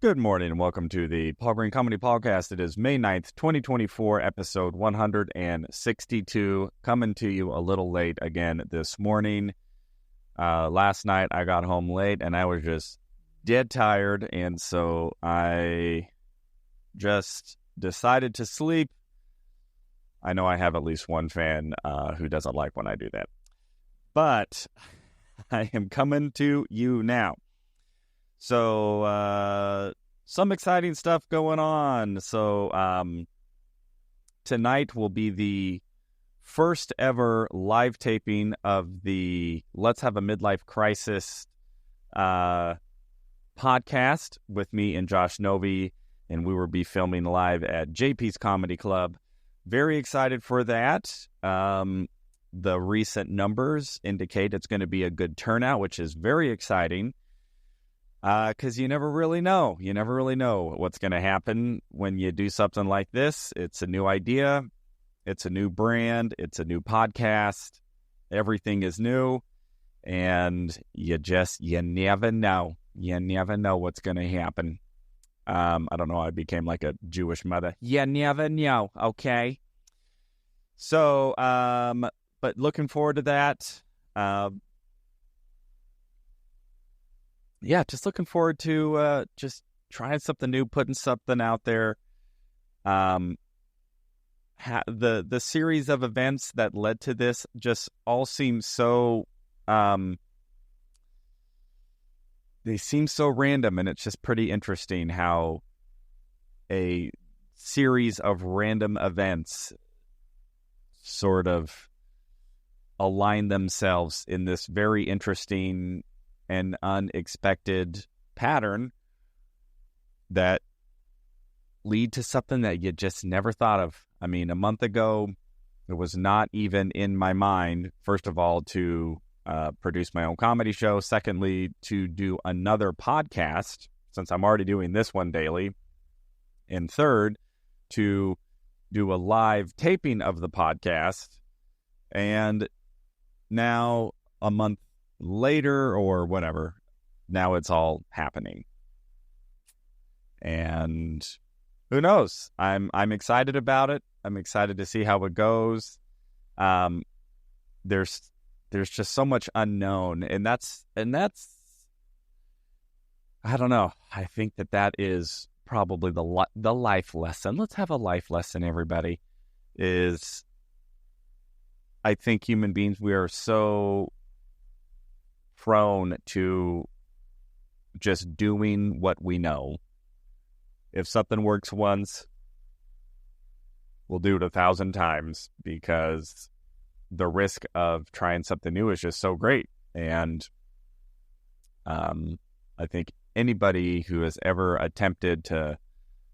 Good morning and welcome to the Paul Green Comedy PaulCast. It is May 9th, 2024, episode 162, coming to you a little late again this morning. Last night I got home late and I was just dead tired, and so I just decided to sleep. I know I have at least one fan who doesn't like when I do that, but I am coming to you now. So, some exciting stuff going on. So, tonight will be the first ever live taping of the Let's Have a Midlife Crisis podcast with me and Josh Novi, and we will be filming live at JP's Comedy Club. Very excited for that. The recent numbers indicate it's going to be a good turnout, which is very exciting. Because you never really know. You never really know what's going to happen when you do something like this. It's a new idea. It's a new brand. It's a new podcast. Everything is new. And you never know. You never know what's going to happen. I don't know. I became like a Jewish mother. You never know. Okay. So, but looking forward to that. Yeah, just looking forward to just trying something new, putting something out there. The series of events that led to this just all seem so they seem so random, and it's just pretty interesting how a series of random events sort of align themselves in this very interesting and unexpected pattern that lead to something that you just never thought of. I mean, a month ago, it was not even in my mind, first of all, to produce my own comedy show. Secondly, to do another podcast, since I'm already doing this one daily. And third, to do a live taping of the podcast. And now, a month later or whatever, now it's all happening, and who knows? I'm excited about it. I'm excited to see how it goes. There's just so much unknown, and that's I don't know. I think that is probably the life lesson. Let's have a life lesson, everybody. Is I think human beings, we are so prone to just doing what we know. If something works once, we'll do it 1,000 times, because the risk of trying something new is just so great. And I think anybody who has ever attempted to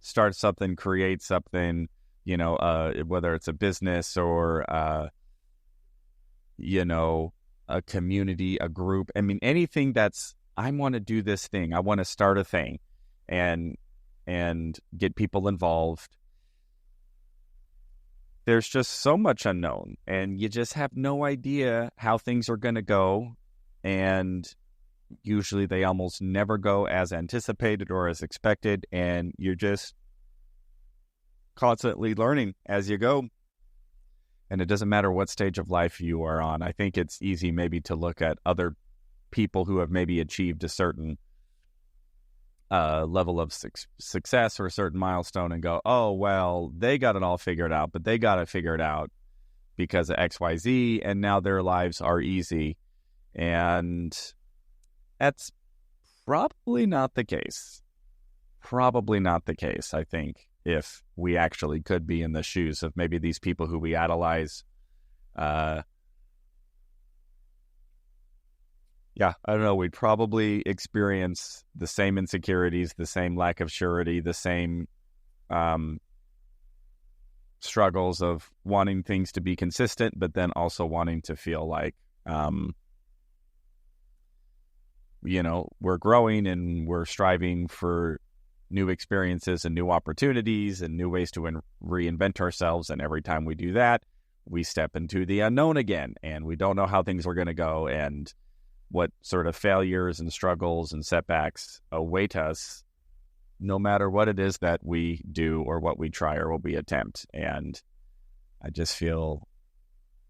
start something, create something, whether it's a business or a community, a group. I mean, anything that's, I want to do this thing. I want to start a thing and get people involved. There's just so much unknown, and you just have no idea how things are going to go. And usually they almost never go as anticipated or as expected. And you're just constantly learning as you go. And it doesn't matter what stage of life you are on. I think it's easy maybe to look at other people who have maybe achieved a certain level of success or a certain milestone and go, oh, well, they got it all figured out, but they got it figured out because of XYZ, and now their lives are easy. And that's probably not the case. Probably not the case, I think. If we actually could be in the shoes of maybe these people who we idolize. I don't know. We'd probably experience the same insecurities, the same lack of surety, the same struggles of wanting things to be consistent, but then also wanting to feel like, we're growing and we're striving for new experiences and new opportunities and new ways to reinvent ourselves. And every time we do that, we step into the unknown again, and we don't know how things are going to go and what sort of failures and struggles and setbacks await us no matter what it is that we do or what we try or what we attempt. And I just feel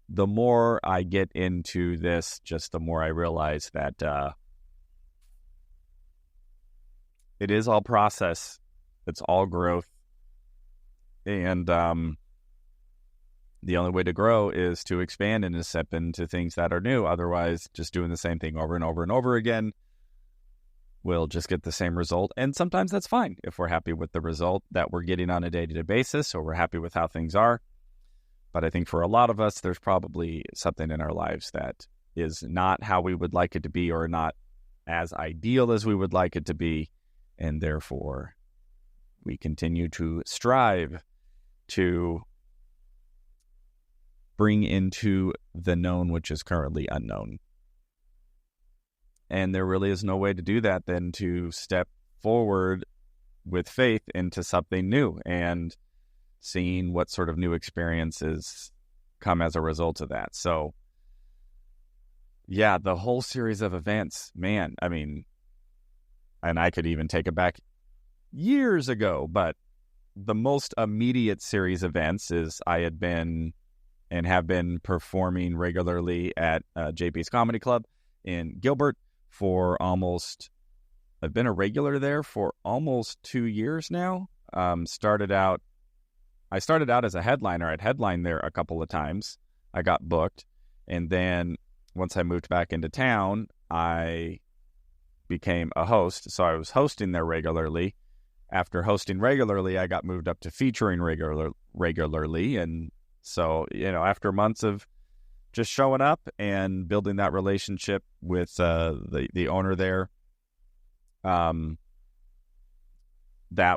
the more I get into this, just the more I realize that it is all process. It's all growth. And the only way to grow is to expand and to step into things that are new. Otherwise, just doing the same thing over and over and over again, we'll just get the same result. And sometimes that's fine if we're happy with the result that we're getting on a day-to-day basis, or we're happy with how things are. But I think for a lot of us, there's probably something in our lives that is not how we would like it to be, or not as ideal as we would like it to be. And therefore, we continue to strive to bring into the known, which is currently unknown. And there really is no way to do that than to step forward with faith into something new and seeing what sort of new experiences come as a result of that. So, yeah, the whole series of events, man, I mean, and I could even take it back years ago, but the most immediate series of events is I had been and have been performing regularly at JP's Comedy Club in Gilbert for I've been a regular there for almost 2 years now. I started out as a headliner. I'd headlined there a couple of times. I got booked. And then once I moved back into town, I became a host. So I was hosting there regularly. After hosting regularly, I got moved up to featuring regularly. And so, after months of just showing up and building that relationship with the owner there, that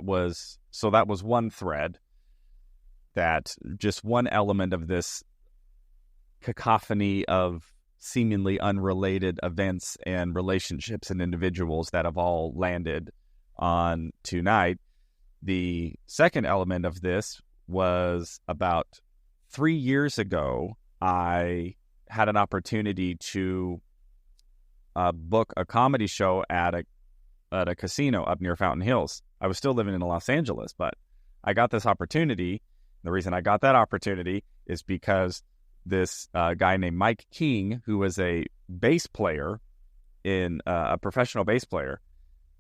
was one thread, that just one element of this cacophony of seemingly unrelated events and relationships and individuals that have all landed on tonight. The second element of this was about 3 years ago, I had an opportunity to book a comedy show at a casino up near Fountain Hills. I was still living in Los Angeles, but I got this opportunity. The reason I got that opportunity is because this guy named Mike King, who was a bass player, a professional bass player,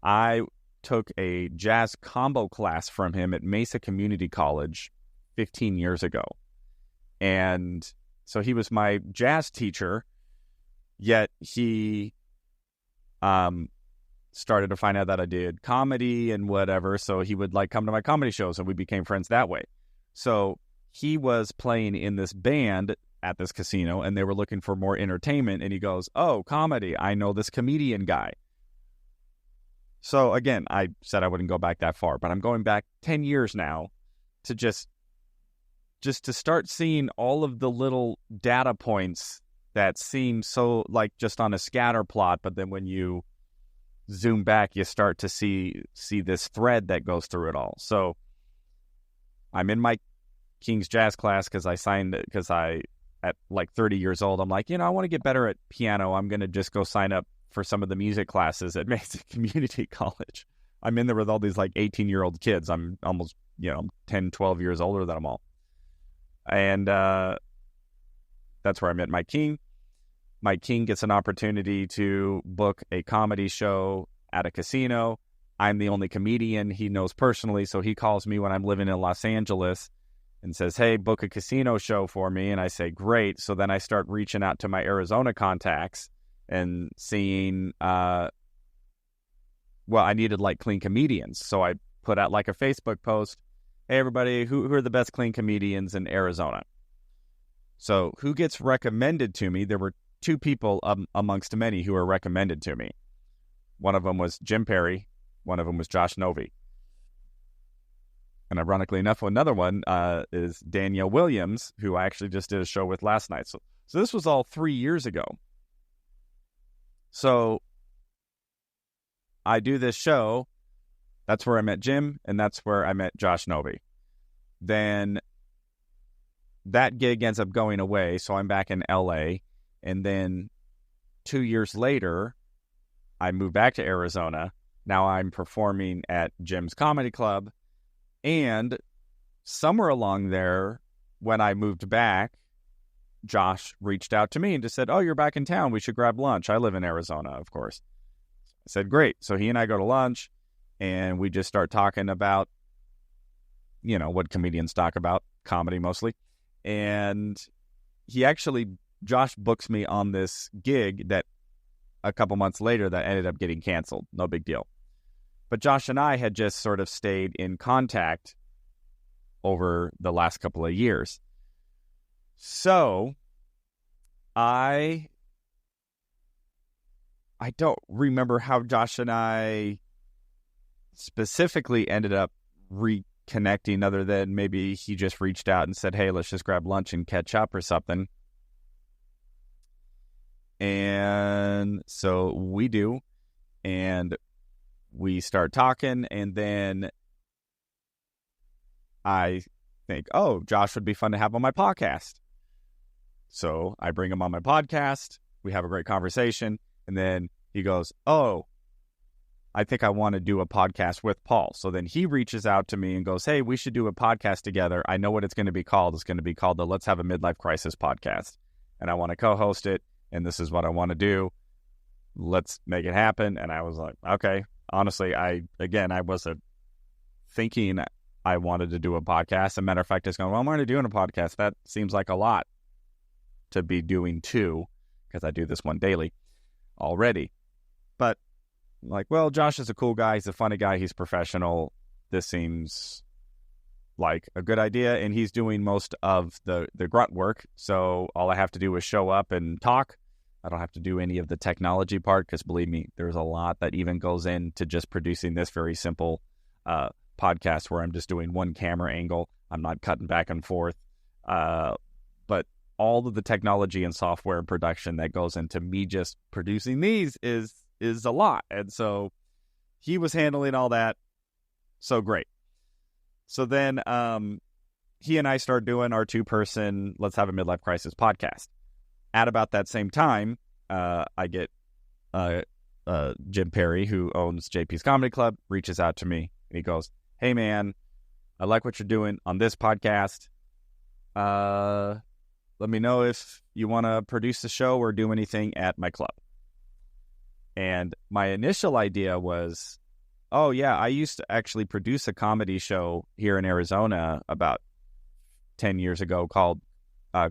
I took a jazz combo class from him at Mesa Community College 15 years ago. And so he was my jazz teacher, yet he started to find out that I did comedy and whatever, so he would come to my comedy shows, and we became friends that way. So he was playing in this band at this casino, and they were looking for more entertainment, and he goes, "Oh, comedy, I know this comedian guy." So again, I said I wouldn't go back that far, but I'm going back 10 years now to just to start seeing all of the little data points that seem so just on a scatter plot, but then when you zoom back, you start to see this thread that goes through it all. So I'm in Mike King's jazz class because at 30 years old, I'm like, I want to get better at piano. I'm going to just go sign up for some of the music classes at Mesa Community College. I'm in there with all these 18-year-old kids. I'm almost, 10, 12 years older than them all. And that's where I met Mike King. Mike King gets an opportunity to book a comedy show at a casino. I'm the only comedian he knows personally, so he calls me when I'm living in Los Angeles and says, "Hey, book a casino show for me." And I say, "Great." So then I start reaching out to my Arizona contacts and seeing, I needed clean comedians. So I put out a Facebook post, "Hey, everybody, who are the best clean comedians in Arizona?" So who gets recommended to me? There were two people amongst many who were recommended to me. One of them was Jim Perry. One of them was Josh Novey. And ironically enough, another one is Danielle Williams, who I actually just did a show with last night. So this was all 3 years ago. So I do this show. That's where I met Jim, and that's where I met Josh Novey. Then that gig ends up going away, so I'm back in LA. And then 2 years later, I moved back to Arizona, Now I'm performing at Jim's Comedy Club. And somewhere along there, when I moved back, Josh reached out to me and just said, "Oh, you're back in town. We should grab lunch." I live in Arizona, of course. I said, "Great." So he and I go to lunch, and we just start talking about, what comedians talk about, comedy mostly. And Josh books me on this gig that a couple months later that ended up getting canceled. No big deal. But Josh and I had just sort of stayed in contact over the last couple of years. So I don't remember how Josh and I specifically ended up reconnecting, other than maybe he just reached out and said, "Hey, let's just grab lunch and catch up," or something. And so we do, and we start talking, and then I think, "Oh, Josh would be fun to have on my podcast." So I bring him on my podcast. We have a great conversation. And then he goes, "Oh, I think I want to do a podcast with Paul." So then he reaches out to me and goes, "Hey, we should do a podcast together. I know what it's going to be called. It's going to be called the Let's Have a Midlife Crisis podcast. And I want to co-host it. And this is what I want to do. Let's make it happen." And I was like, okay. Honestly, I wasn't thinking I wanted to do a podcast. As a matter of fact, just going, "Well, I'm already doing a podcast. That seems like a lot to be doing two, because I do this one daily already." But like, well, Josh is a cool guy. He's a funny guy. He's professional. This seems like a good idea. And he's doing most of the grunt work. So all I have to do is show up and talk. I don't have to do any of the technology part, because believe me, there's a lot that even goes into just producing this very simple podcast, where I'm just doing one camera angle. I'm not cutting back and forth. But all of the technology and software and production that goes into me just producing these is a lot. And so he was handling all that. So great. So then he and I start doing our 2-person Let's Have a Midlife Crisis podcast. At about that same time, I get Jim Perry, who owns JP's Comedy Club, reaches out to me, and he goes, "Hey man, I like what you're doing on this podcast. Let me know if you want to produce the show or do anything at my club." And my initial idea was, "Oh yeah, I used to actually produce a comedy show here in Arizona about 10 years ago called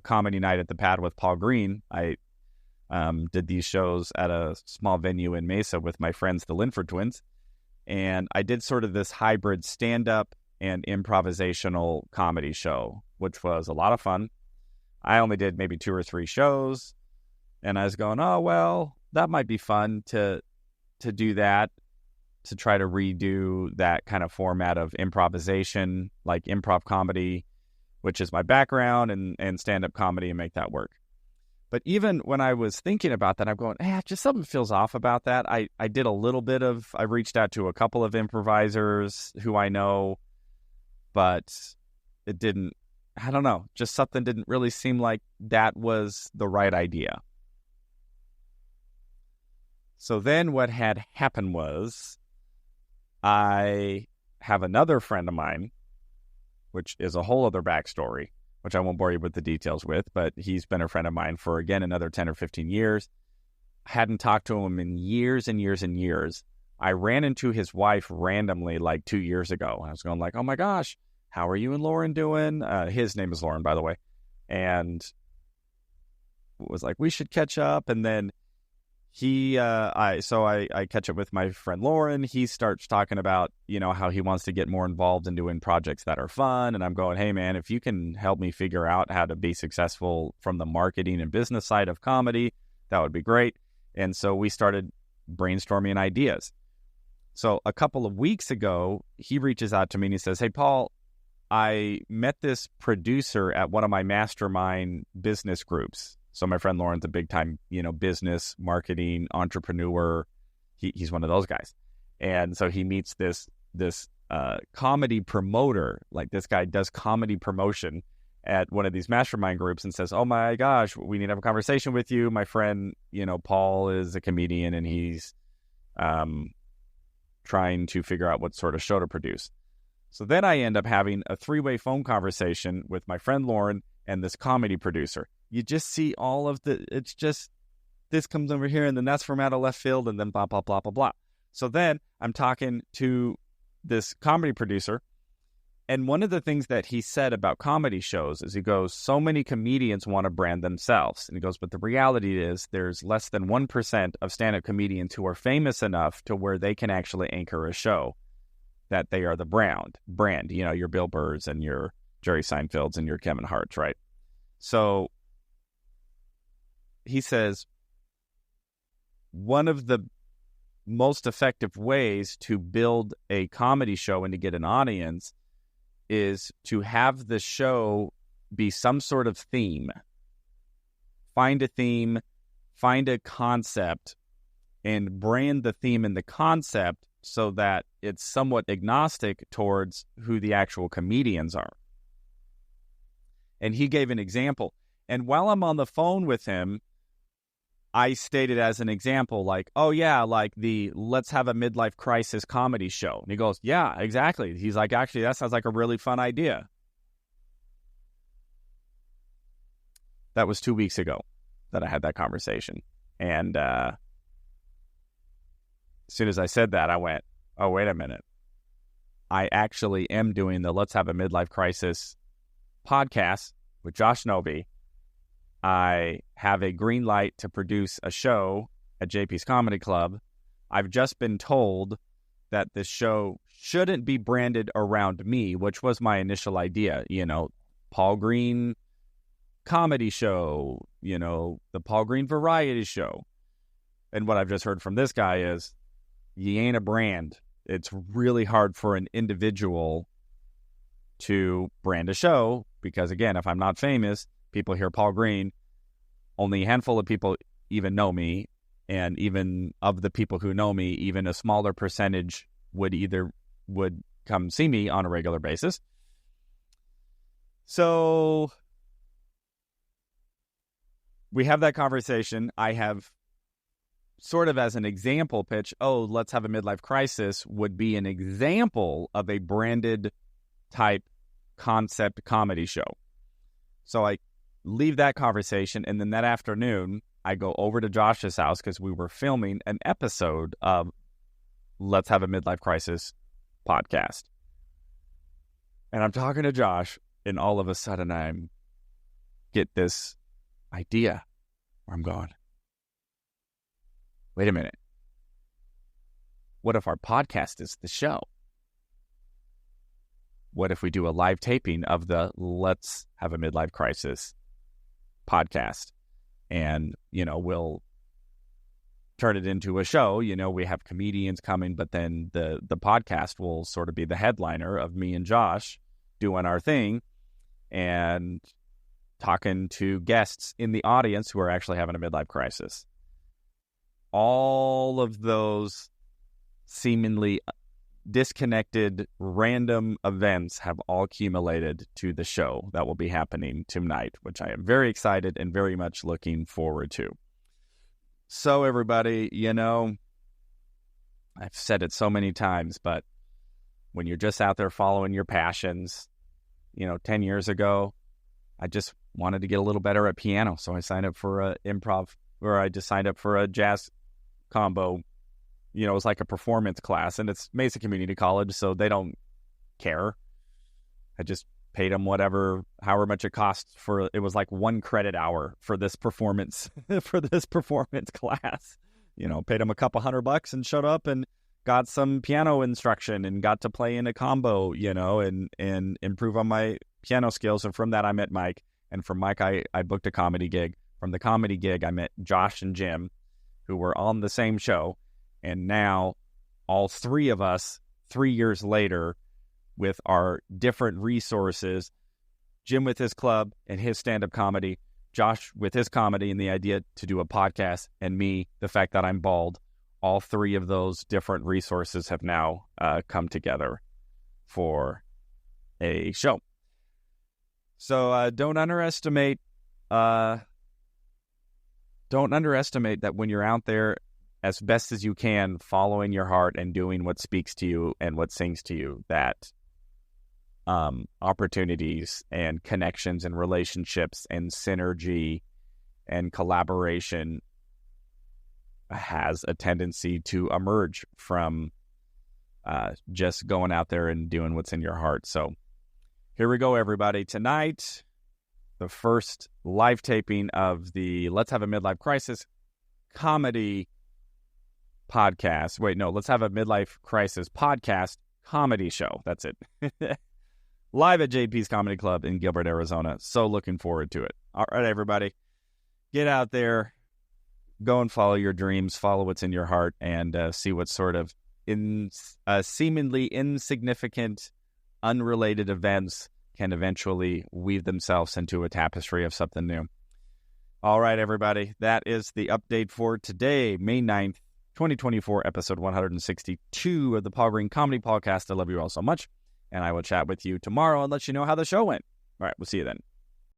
Comedy Night at the Pad with Paul Green." I did these shows at a small venue in Mesa with my friends, the Linford twins. And I did sort of this hybrid stand-up and improvisational comedy show, which was a lot of fun. I only did maybe 2 or 3 shows. And I was going, "Oh, well, that might be fun to do that, to try to redo that kind of format of improvisation, like improv comedy, which is my background, and stand-up comedy, and make that work." But even when I was thinking about that, I'm going, just something feels off about that. I did a little bit I reached out to a couple of improvisers who I know, but it didn't, I don't know, just something didn't really seem like that was the right idea. So then what had happened was, I have another friend of mine, which is a whole other backstory, which I won't bore you with the details with, but he's been a friend of mine for, again, another 10 or 15 years. I hadn't talked to him in years and years and years. I ran into his wife randomly like 2 years ago. I was going like, "Oh my gosh, how are you and Lauren doing?" His name is Lauren, by the way. And was like, "We should catch up." And then I catch up with my friend Lauren. He starts talking about, how he wants to get more involved in doing projects that are fun. And I'm going, "Hey man, if you can help me figure out how to be successful from the marketing and business side of comedy, that would be great." And so we started brainstorming ideas. So a couple of weeks ago, he reaches out to me and he says, "Hey Paul, I met this producer at one of my mastermind business groups." So my friend Lauren's a big time, business, marketing, entrepreneur. He's one of those guys. And so he meets this comedy promoter. Like, this guy does comedy promotion at one of these mastermind groups and says, "Oh my gosh, we need to have a conversation with you. My friend, Paul is a comedian, and he's trying to figure out what sort of show to produce. So then I end up having a 3-way phone conversation with my friend Lauren and this comedy producer. You just see all of it's just, this comes over here and then that's from out of left field and then blah, blah, blah, blah, blah. So then I'm talking to this comedy producer, and one of the things that he said about comedy shows is he goes, so many comedians want to brand themselves. And he goes, but the reality is there's less than 1% of stand-up comedians who are famous enough to where they can actually anchor a show that they are the brand, you know, your Bill Burrs and your Jerry Seinfelds and your Kevin Harts, right? So he says, one of the most effective ways to build a comedy show and to get an audience is to have the show be some sort of theme. Find a theme, find a concept, and brand the theme and the concept so that it's somewhat agnostic towards who the actual comedians are. And he gave an example. And while I'm on the phone with him, I stated as an example, like, oh yeah, like the Let's Have a Midlife Crisis comedy show. And he goes, yeah, exactly. He's like, actually, that sounds like a really fun idea. That was 2 weeks ago that I had that conversation. And as soon as I said that, I went, oh, wait a minute. I actually am doing the Let's Have a Midlife Crisis podcast with Josh Noby. I have a green light to produce a show at JP's Comedy Club. I've just been told that this show shouldn't be branded around me, which was my initial idea. You know, Paul Green comedy show, you know, the Paul Green variety show. And what I've just heard from this guy is, you ain't a brand. It's really hard for an individual to brand a show because, again, if I'm not famous, people hear Paul Green, only a handful of people even know me, and even of the people who know me, even a smaller percentage would come see me on a regular basis. So we have that conversation. I have sort of as an example pitch, oh, Let's Have a Midlife Crisis would be an example of a branded type concept comedy show. So I leave that conversation, and then that afternoon, I go over to Josh's house because we were filming an episode of Let's Have a Midlife Crisis podcast. And I'm talking to Josh, and all of a sudden I get this idea where I'm going, wait a minute. What if our podcast is the show? What if we do a live taping of the Let's Have a Midlife Crisis podcast? And, you know, we'll turn it into a show. You know, we have comedians coming, but then the podcast will sort of be the headliner of me and Josh doing our thing and talking to guests in the audience who are actually having a midlife crisis. All of those seemingly disconnected random events have all accumulated to the show that will be happening tonight, which I am very excited and very much looking forward to. So everybody, you know, I've said it so many times, but when you're just out there following your passions, you know, 10 years ago, I just wanted to get a little better at piano. So I signed up for I just signed up for a jazz combo. You know, it was like a performance class, and it's Mesa Community College, so they don't care. I just paid them however much it costs it was like 1 credit hour for this performance, class. You know, paid them a couple $100 and showed up and got some piano instruction and got to play in a combo, you know, and improve on my piano skills. And from that, I met Mike. And from Mike, I booked a comedy gig. From the comedy gig, I met Josh and Jim, who were on the same show. And now all three of us, 3 years later, with our different resources, Jim with his club and his stand-up comedy, Josh with his comedy and the idea to do a podcast, and me, the fact that I'm bald, all three of those different resources have now come together for a show. So don't underestimate that when you're out there as best as you can, following your heart and doing what speaks to you and what sings to you, that opportunities and connections and relationships and synergy and collaboration has a tendency to emerge from just going out there and doing what's in your heart. So here we go, everybody. Tonight, the first live taping of the Let's Have a Midlife Crisis comedy podcast. Wait, no, Let's Have a Midlife Crisis podcast comedy show. That's it. Live at JP's Comedy Club in Gilbert, Arizona. So looking forward to it. All right, everybody. Get out there. Go and follow your dreams. Follow what's in your heart and see what sort of seemingly insignificant, unrelated events can eventually weave themselves into a tapestry of something new. All right, everybody. That is the update for today, May 9th, 2024, episode 162 of the Paul Green Comedy PaulCast. I love you all so much, and I will chat with you tomorrow and let you know how the show went. All right, we'll see you then.